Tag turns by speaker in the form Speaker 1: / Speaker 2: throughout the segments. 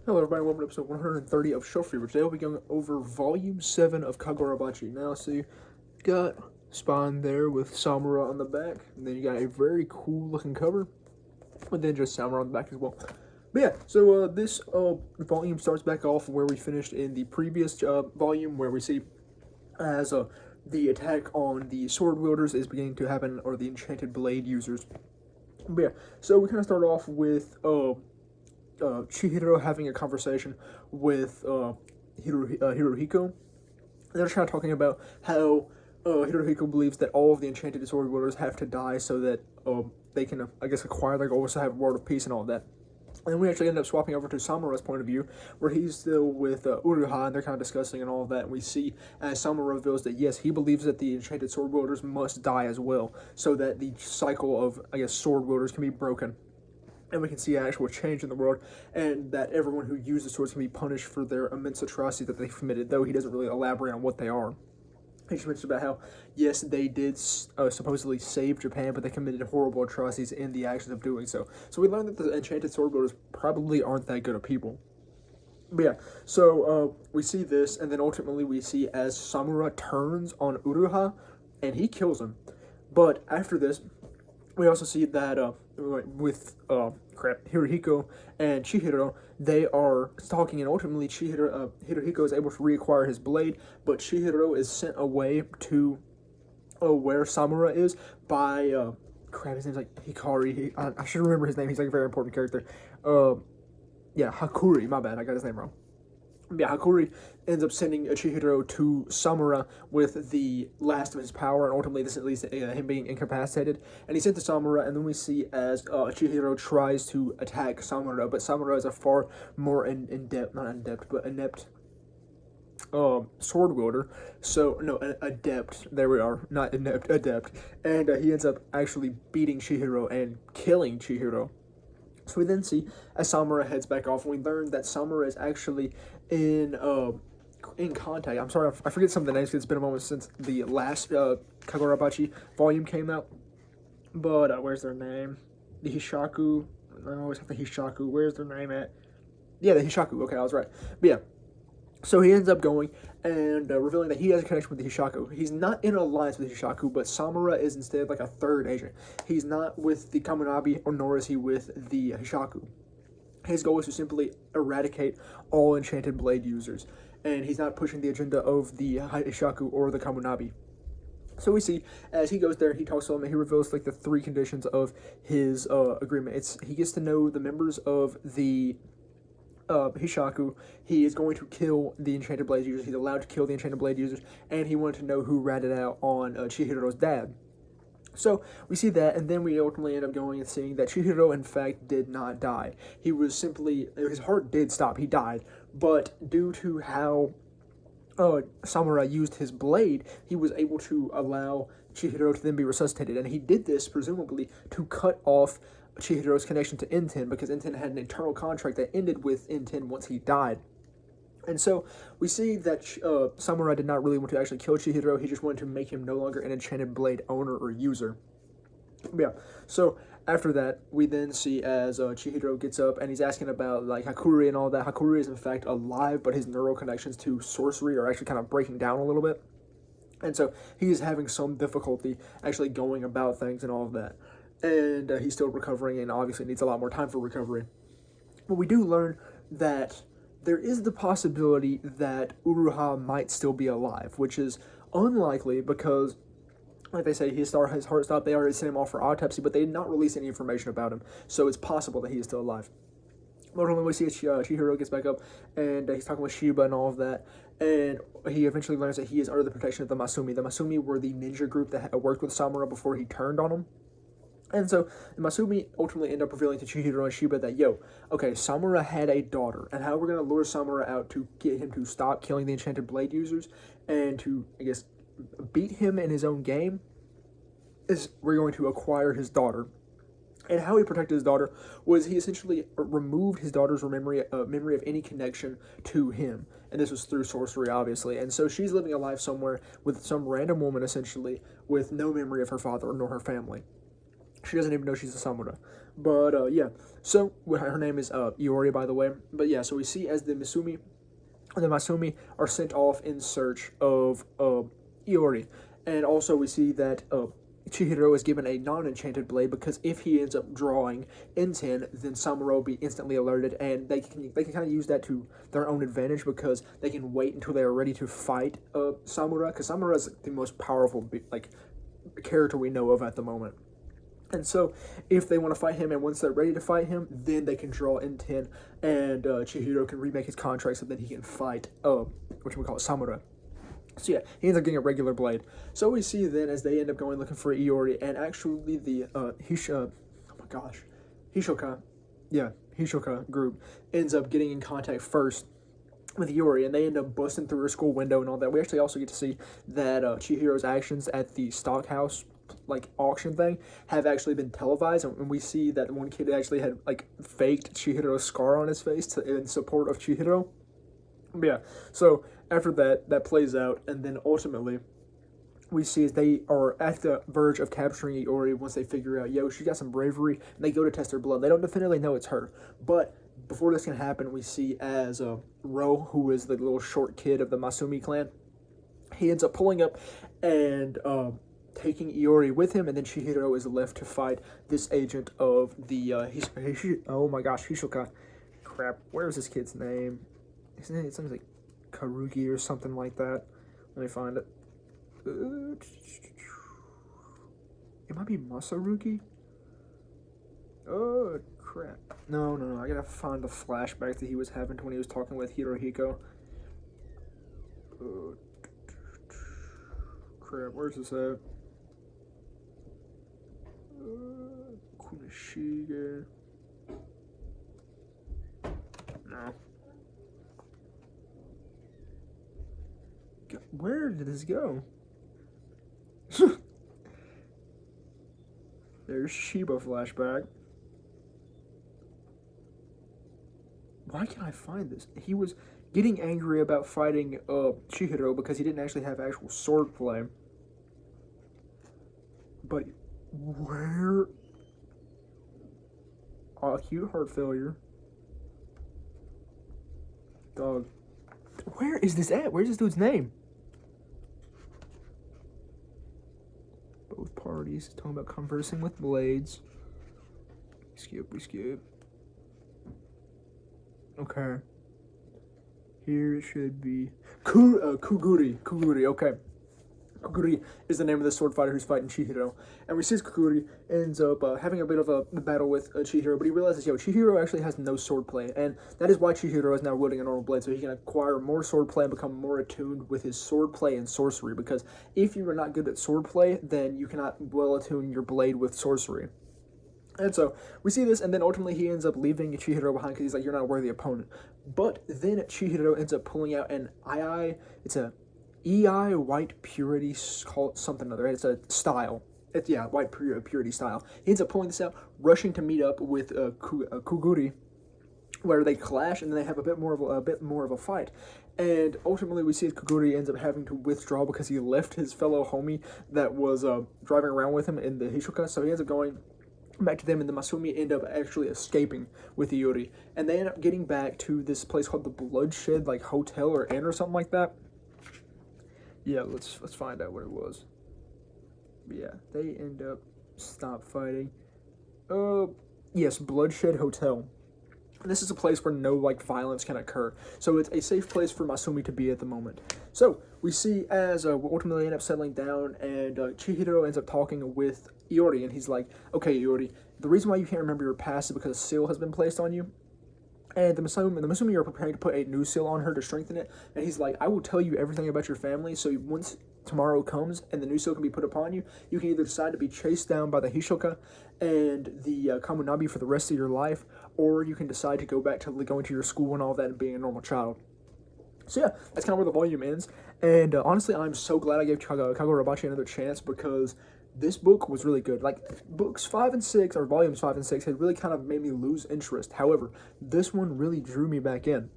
Speaker 1: Hello everybody, welcome to episode 130 of Reveiw. Today we'll be going over Volume 7 of Kagurabachi. Now, so you got Spawn there with Samura on the back, and then you got a very cool looking cover, but then just Samura on the back as well. But yeah, so this volume starts back off where we finished in the previous volume, where we see as the attack on the sword wielders is beginning to happen, or the enchanted blade users. But yeah, so we kind of start off with Chihiro having a conversation with Hirohiko. They're kind of talking about how Hirohiko believes that all of the enchanted sword wielders have to die so that they can, I guess, acquire their goals to have a world of peace and all that. And we actually end up swapping over to Samura's point of view, where he's still with Uruha, and they're kind of discussing and all of that. And we see as Samura reveals that, yes, he believes that the enchanted sword wielders must die as well, so that the cycle of, I guess, sword wielders can be broken. And we can see an actual change in the world, and that everyone who uses swords can be punished for their immense atrocities that they've committed, though he doesn't really elaborate on what they are. He just mentioned about how, yes, they did supposedly save Japan, but they committed horrible atrocities in the actions of doing so. So we learned that the enchanted sword wielders probably aren't that good of people. But yeah, so we see this, and then ultimately we see as Samura turns on Uruha, and he kills him. But after this, we also see that with Hirohiko and Chihiro, they are talking, and ultimately Hirohiko is able to reacquire his blade, but Chihiro is sent away to where Samura is by his name's like Hikari. I should remember his name. He's like a very important character. Yeah, Hakuri. My bad, I got his name wrong. Yeah, Hakuri ends up sending Chihiro to Samura with the last of his power, and ultimately this leads to him being incapacitated. And he's sent to Samura, and then we see as Chihiro tries to attack Samura, but Samura is a far more inept sword wielder. So, no, adept. There we are. Not inept, adept. And he ends up actually beating Chihiro and killing Chihiro. So we then see as Samura heads back off, and we learn that Samura is actually in contact. I'm sorry, I forget some of the names because it's been a moment since the last Kagurabachi volume came out. But where's their name? The Hishaku. I always have the Hishaku. Where's their name at? Yeah, the Hishaku. Okay, I was right. But yeah. So he ends up going and revealing that he has a connection with the Hishaku. He's not in an alliance with the Hishaku, but Samura is instead like a third agent. He's not with the Kamunabi, or nor is he with the Hishaku. His goal is to simply eradicate all enchanted blade users, and he's not pushing the agenda of the Hishaku or the Kamunabi. So we see as he goes there, he talks to them, and he reveals like the three conditions of his agreement. He gets to know the members of the Hishaku. He is going to kill the enchanted blade users. He's allowed to kill the enchanted blade users, and he wanted to know who ratted out on Chihiro's dad. So we see that, and then we ultimately end up going and seeing that Chihiro, in fact, did not die. He was simply, his heart did stop. He died, but due to how Samura used his blade, he was able to allow Chihiro to then be resuscitated, and he did this presumably to cut off Chihiro's connection to Enten, because Enten had an internal contract that ended with Enten once he died. And so we see that Samura did not really want to actually kill Chihiro. He just wanted to make him no longer an enchanted blade owner or user. Yeah, so after that, we then see as Chihiro gets up, and he's asking about like Hakuri and all that. Hakuri is in fact alive, but his neural connections to sorcery are actually kind of breaking down a little bit. And so he's having some difficulty actually going about things and all of that. And he's still recovering, and obviously needs a lot more time for recovery. But we do learn that there is the possibility that Uruha might still be alive, which is unlikely because, like they say, his heart stopped. They already sent him off for autopsy, but they did not release any information about him, so it's possible that he is still alive. But when we see Chihiro gets back up, and he's talking with Shiba and all of that, and he eventually learns that he is under the protection of the Masumi. The Masumi were the ninja group that worked with Samura before he turned on him. And so the Masumi ultimately end up revealing to Chihiro and Shiba that, okay, Samura had a daughter, and how we're going to lure Samura out to get him to stop killing the enchanted blade users and to, I guess, beat him in his own game is we're going to acquire his daughter. And how he protected his daughter was he essentially removed his daughter's memory of any connection to him. And this was through sorcery, obviously. And so she's living a life somewhere with some random woman, essentially, with no memory of her father nor her family. She doesn't even know she's a Samura. But yeah, so her name is Iori, by the way. But yeah, so we see as the Masumi are sent off in search of Iori, and also we see that Chihiro is given a non-enchanted blade because if he ends up drawing N10, then Samuro will be instantly alerted, and they can kind of use that to their own advantage because they can wait until they are ready to fight Samura, because Samura is the most powerful character we know of at the moment. And so, if they want to fight him, and once they're ready to fight him, then they can draw N10, and Chihiro can remake his contract so that he can fight, which we call Samura. So yeah, he ends up getting a regular blade. So we see then as they end up going looking for Iori, and actually the Hishoka group ends up getting in contact first with Iori, and they end up busting through her school window and all that. We actually also get to see that Chihiro's actions at the stockhouse auction thing have actually been televised, and we see that one kid actually had faked Chihiro's scar on his face in support of Chihiro. But yeah, so after that plays out, and then ultimately we see as they are at the verge of capturing Iori once they figure out, she got some bravery, and they go to test her blood. They don't definitively know it's her, but before this can happen, we see as Ro, who is the little short kid of the Masumi clan, he ends up pulling up and taking Iori with him, and then Chihiro is left to fight this agent of the Hishoka. Crap, where's this kid's name? His name sounds like Karugi or something like that. Let me find it. It might be Masarugi? Oh, crap. No. I gotta find the flashback that he was having when he was talking with Hirohiko. Crap, where's this at? Kunishige. No. Where did this go? There's Shiba flashback. Why can't I find this? He was getting angry about fighting Chihiro because he didn't actually have actual swordplay. But where? Acute heart failure. Dog. Where is this at? Where's this dude's name? Both parties talking about conversing with blades. We skip. Okay. Here it should be Kuguri. Okay. Kuguri is the name of the sword fighter who's fighting Chihiro. And we see Kuguri ends up having a bit of a battle with Chihiro, but he realizes, Chihiro actually has no swordplay, and that is why Chihiro is now wielding a normal blade, so he can acquire more swordplay and become more attuned with his swordplay and sorcery, because if you are not good at swordplay, then you cannot well attune your blade with sorcery. And so, we see this, and then ultimately he ends up leaving Chihiro behind because he's like, you're not a worthy opponent. But then Chihiro ends up pulling out an it's a EI white purity, called something other. It's a style. White purity style. He ends up pulling this out, rushing to meet up with Kuguri, where they clash, and then they have a bit more of a fight. And ultimately, we see Kuguri ends up having to withdraw because he left his fellow homie that was driving around with him in the Hishoka. So he ends up going back to them, and the Masumi end up actually escaping with Iori, and they end up getting back to this place called the Bloodshed Hotel or Inn or something like that. Yeah, let's find out what it was. But yeah, they end up stop fighting. Yes, Bloodshed Hotel. This is a place where no violence can occur, so it's a safe place for Masumi to be at the moment. So we see as we ultimately end up settling down, and Chihiro ends up talking with Iori, and he's like, "Okay, Iori, the reason why you can't remember your past is because a seal has been placed on you." And the Masumi are preparing to put a new seal on her to strengthen it. And he's like, I will tell you everything about your family, so once tomorrow comes and the new seal can be put upon you, you can either decide to be chased down by the Hishoka and the Kamunabi for the rest of your life, or you can decide to go back to going to your school and all that and being a normal child. So yeah, that's kind of where the volume ends. And honestly, I'm so glad I gave Kagurabachi another chance, because this book was really good. Books 5 and 6, or volumes 5 and 6, had really kind of made me lose interest. However, this one really drew me back in.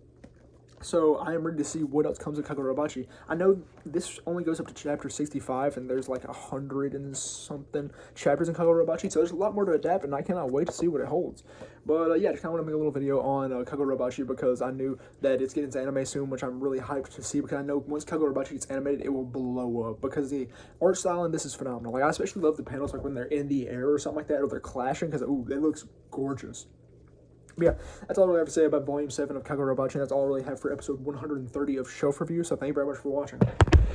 Speaker 1: So I am ready to see what else comes of Kagurabachi. I know this only goes up to chapter 65, and there's like 100 and something chapters in Kagurabachi, so there's a lot more to adapt, and I cannot wait to see what it holds. But yeah, just kind of want to make a little video on Kagurabachi because I knew that it's getting its anime soon, which I'm really hyped to see because I know once Kagurabachi gets animated, it will blow up because the art style in this is phenomenal. Like I especially love the panels like when they're in the air or something like that, or they're clashing because ooh, it looks gorgeous. But yeah, that's all I really have to say about Volume 7 of Kagurabachi, and that's all I really have for episode 130 of Shelf Review, so thank you very much for watching.